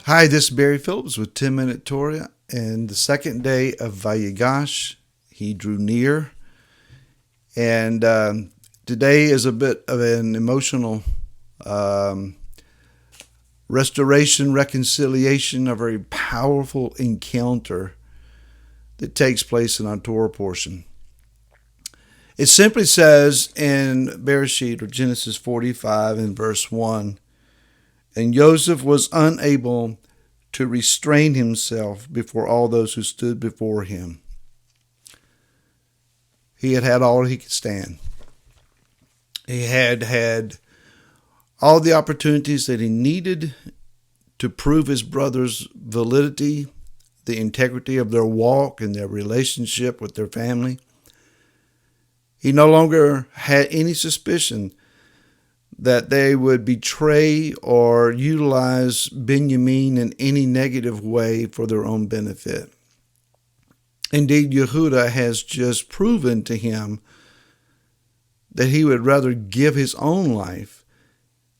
Hi, this is Barry Phillips with 10 Minute Torah, and the second day of Vayigash, he drew near, and today is a bit of an emotional restoration, reconciliation, a very powerful encounter that takes place in our Torah portion. It simply says in Bereshit, or Genesis 45 in verse 1, and Yoseph was unable to restrain himself before all those who stood before him. He had had all he could stand. He had had all the opportunities that he needed to prove his brother's validity, the integrity of their walk and their relationship with their family. He no longer had any suspicion that they would betray or utilize Benjamin in any negative way for their own benefit. Indeed, Yehuda has just proven to him that he would rather give his own life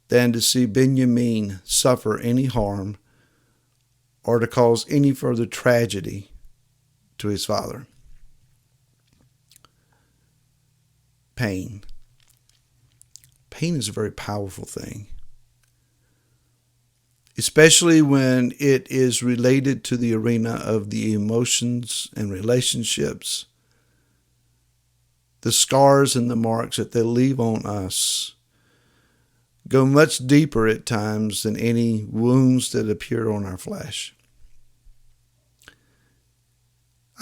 than to see Benjamin suffer any harm or to cause any further tragedy to his father. Pain. Pain is a very powerful thing, especially when it is related to the arena of the emotions and relationships. The scars and the marks that they leave on us go much deeper at times than any wounds that appear on our flesh.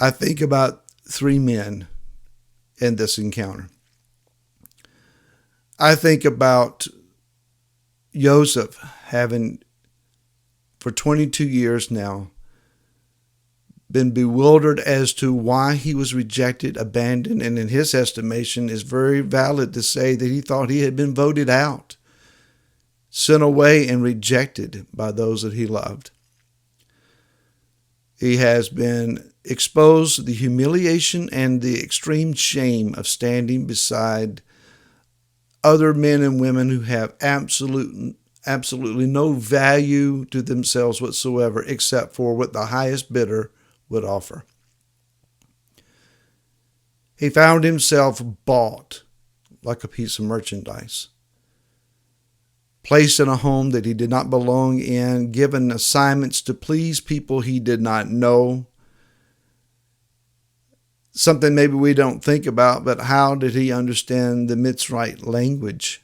I think about three men in this encounter. I think about Yoseph having, for 22 years now, been bewildered as to why he was rejected, abandoned, and in his estimation is very valid to say that he thought he had been voted out, sent away and rejected by those that he loved. He has been exposed to the humiliation and the extreme shame of standing beside other men and women who have absolutely no value to themselves whatsoever except for what the highest bidder would offer. He found himself bought like a piece of merchandise, placed in a home that he did not belong in, given assignments to please people he did not know. Something maybe we don't think about, but how did he understand the Mitzrayite language?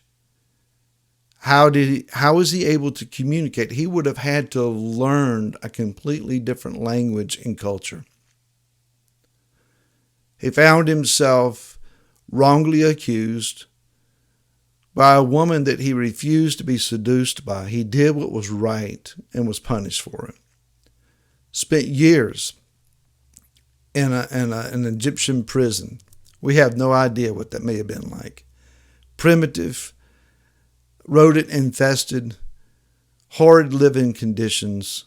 How was he able to communicate? He would have had to have learned a completely different language and culture. He found himself wrongly accused by a woman that he refused to be seduced by. He did what was right and was punished for it. Spent years in an Egyptian prison. We have no idea what that may have been like. Primitive, rodent-infested, horrid living conditions.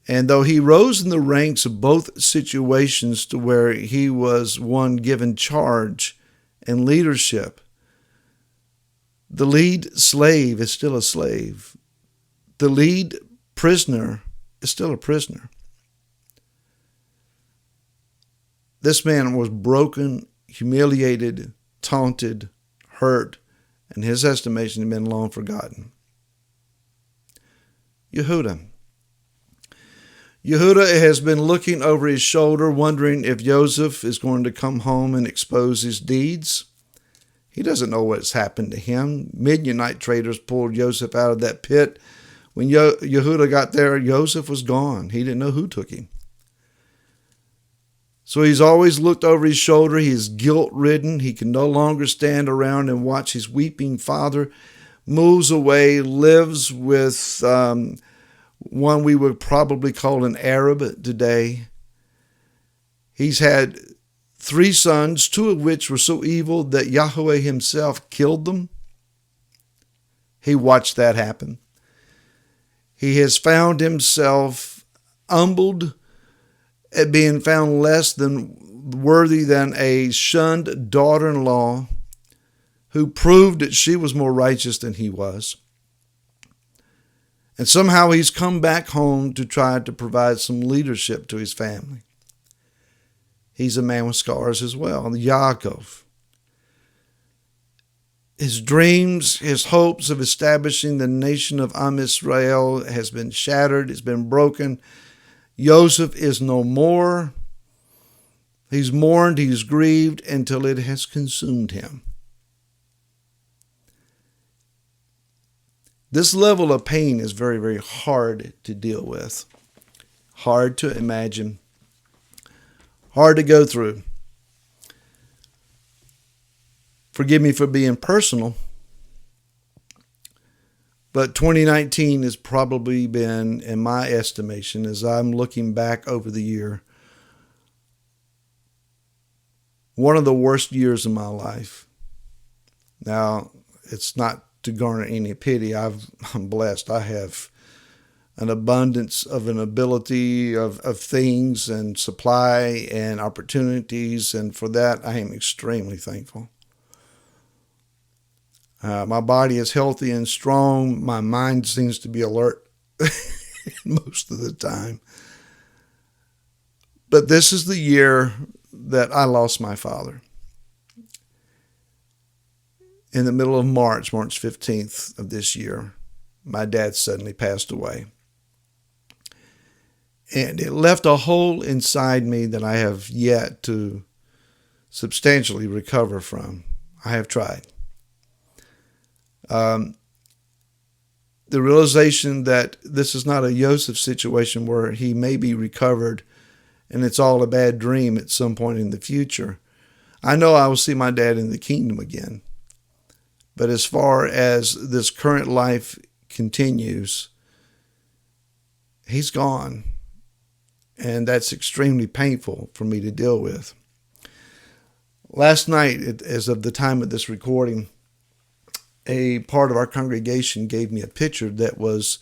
And though he rose in the ranks of both situations to where he was one given charge and leadership, the lead slave is still a slave. The lead prisoner is still a prisoner. This man was broken, humiliated, taunted, hurt, and his estimation had been long forgotten. Yehuda has been looking over his shoulder, wondering if Yoseph is going to come home and expose his deeds. He doesn't know what's happened to him. Midianite traders pulled Yoseph out of that pit. When Yehuda got there, Yoseph was gone. He didn't know who took him. So he's always looked over his shoulder. He is guilt-ridden. He can no longer stand around and watch his weeping father. Moves away, lives with one we would probably call an Arab today. He's had 3 sons, 2 of which were so evil that Yahweh himself killed them. He watched that happen. He has found himself humbled at being found less than worthy than a shunned daughter-in-law who proved that she was more righteous than he was. And somehow he's come back home to try to provide some leadership to his family. He's a man with scars as well, Yaakov. His dreams, his hopes of establishing the nation of Am Israel has been shattered, it's been broken. Yoseph is no more. He's mourned, he's grieved until it has consumed him. This level of pain is very, very hard to deal with, hard to imagine, hard to go through. Forgive me for being personal, but 2019 has probably been, in my estimation, as I'm looking back over the year, one of the worst years of my life. Now, it's not to garner any pity. I'm blessed. I have an abundance of an ability of things and supply and opportunities, and for that I am extremely thankful. My body is healthy and strong. My mind seems to be alert most of the time. But this is the year that I lost my father. In the middle of March 15th of this year, my dad suddenly passed away. And it left a hole inside me that I have yet to substantially recover from. I have tried. The realization that this is not a Yoseph situation where he may be recovered and it's all a bad dream at some point in the future. I know I will see my dad in the kingdom again. But as far as this current life continues, he's gone. And that's extremely painful for me to deal with. Last night, as of the time of this recording, a part of our congregation gave me a picture that was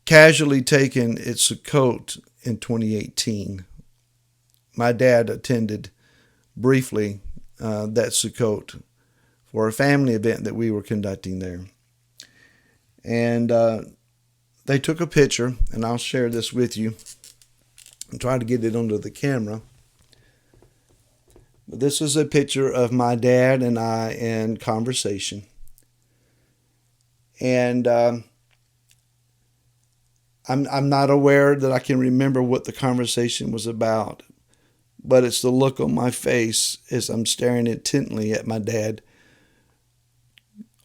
casually taken at Sukkot in 2018. My dad attended briefly that Sukkot for a family event that we were conducting there. And they took a picture, and I'll share this with you and try to get it onto the camera. But this is a picture of my dad and I in conversation. And I'm not aware that I can remember what the conversation was about, but it's the look on my face as I'm staring intently at my dad,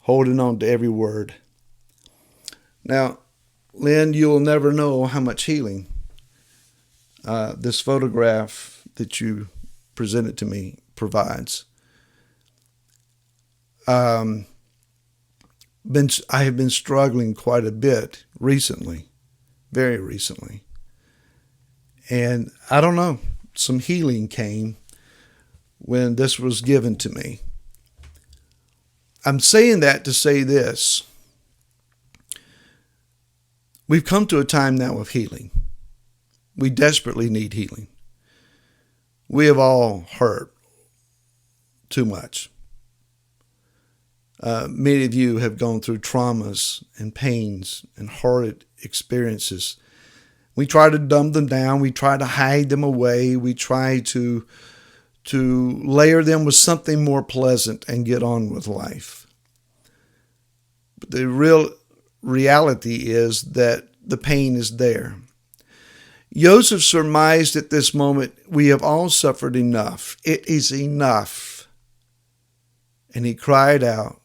holding on to every word. Now, Lynn, you will never know how much healing this photograph that you presented to me provides. I have been struggling quite a bit recently, very recently. And I don't know, some healing came when this was given to me. I'm saying that to say this. We've come to a time now of healing. We desperately need healing. We have all hurt too much. Many of you have gone through traumas and pains and horrid experiences. We try to dumb them down. We try to hide them away. We try to layer them with something more pleasant and get on with life. But the real reality is that the pain is there. Yoseph surmised at this moment, we have all suffered enough. It is enough. And he cried out,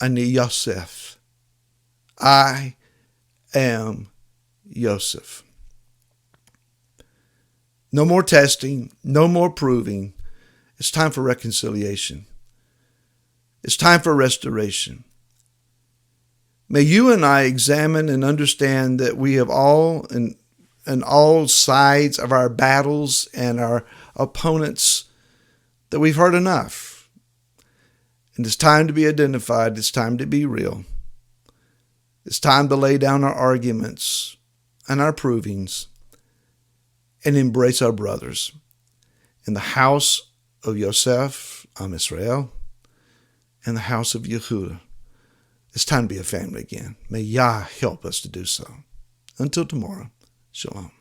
Ani Yoseph. I am Yoseph. No more testing, no more proving. It's time for reconciliation. It's time for restoration. May you and I examine and understand that we have all, in all sides of our battles and our opponents, that we've heard enough. And it's time to be identified. It's time to be real. It's time to lay down our arguments and our provings and embrace our brothers. In the house of Yoseph, Am Israel, and the house of Yehuda, it's time to be a family again. May Yah help us to do so. Until tomorrow, shalom.